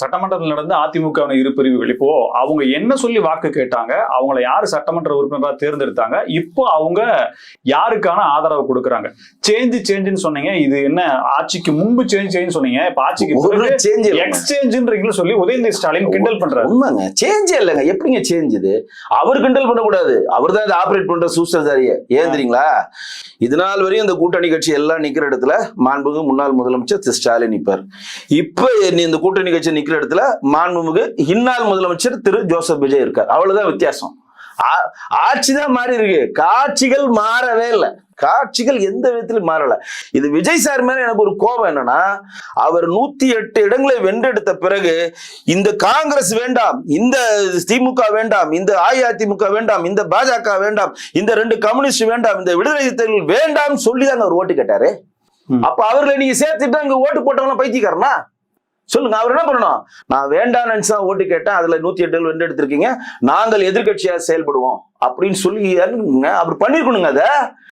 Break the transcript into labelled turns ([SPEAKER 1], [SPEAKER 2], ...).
[SPEAKER 1] சட்டமன்றத்தில் நடந்த அதிமுக இரு பிரிவுகள் இப்போ அவங்க என்ன சொல்லி வாக்கு கேட்டாங்க, அவங்கள யாரு சட்டமன்ற உறுப்பினராக தேர்ந்தெடுத்தாங்க, இப்போ அவங்க யாருக்கான ஆதரவு கொடுக்குறாங்க. சேஞ்சுன்னு சொன்னீங்க, இது என்ன ஆட்சிக்கு முன்பு சேஞ்ச் சொன்னீங்க, இப்ப ஆட்சிக்கு எக்ஸ்சேஞ்சுன்றீங்க சொல்லி உதயநிதி ஸ்டாலின் கிண்டல் பண்றாரு.
[SPEAKER 2] உண்மைங்க, சேஞ்சே இல்லைங்க. எப்படிங்க சேஞ்ச் இது? அவர் கிண்டல் பண்ணக்கூடாது, அவர் தான் இதை ஆபரேட் பண்ற சூசதாரிய. ஏன் தெரியுங்களா? இது நாள் வரையும் இந்த கூட்டணி கட்சி எல்லாம் நிக்கிற இடத்துல மாண்புமிகு முன்னாள் முதலமைச்சர் திரு ஸ்டாலின் நிற்பார். இப்ப இந்த கூட்டணி கட்சி நிக்கிற இடத்துல மாண்புமிகு இந்நாள் முதலமைச்சர் திரு ஜோசப் விஜய் இருக்கார். அவ்வளவுதான் வித்தியாசம். ஆட்சிதான் மாறி இருக்கு, காட்சிகள் மாறவே இல்லை. காட்சிகள் எந்த விதத்திலும் மாறல. இது விஜய் சார் மேல எனக்கு ஒரு கோபம் என்னன்னா, அவர் 108 இடங்களை வென்றெடுத்த பிறகு இந்த காங்கிரஸ் வேண்டாம், இந்த திமுக வேண்டாம், இந்த அஇஅதிமுக வேண்டாம், இந்த பாஜக வேண்டாம், இந்த 2 கம்யூனிஸ்ட் வேண்டாம், இந்த விடுதலை சிறுத்தைகள் வேண்டாம் சொல்லிதாங்க அவர் ஓட்டு கேட்டாரு. அப்ப அவர்களை நீங்க சேர்த்துட்டு அங்க ஓட்டு போட்டவங்க பைத்தியக்காரனா? சொல்லுங்க, அவர் என்ன பண்ணணும்? நான் வேண்டாம் நினைச்சா ஓட்டு கேட்டேன், அதுல 108 வென்றெடுத்திருக்கீங்க, நாங்கள் எதிர்கட்சியா செயல்படுவோம் அப்படின்னு சொல்லி அவர் பண்ணிருக்கணுங்க. அதை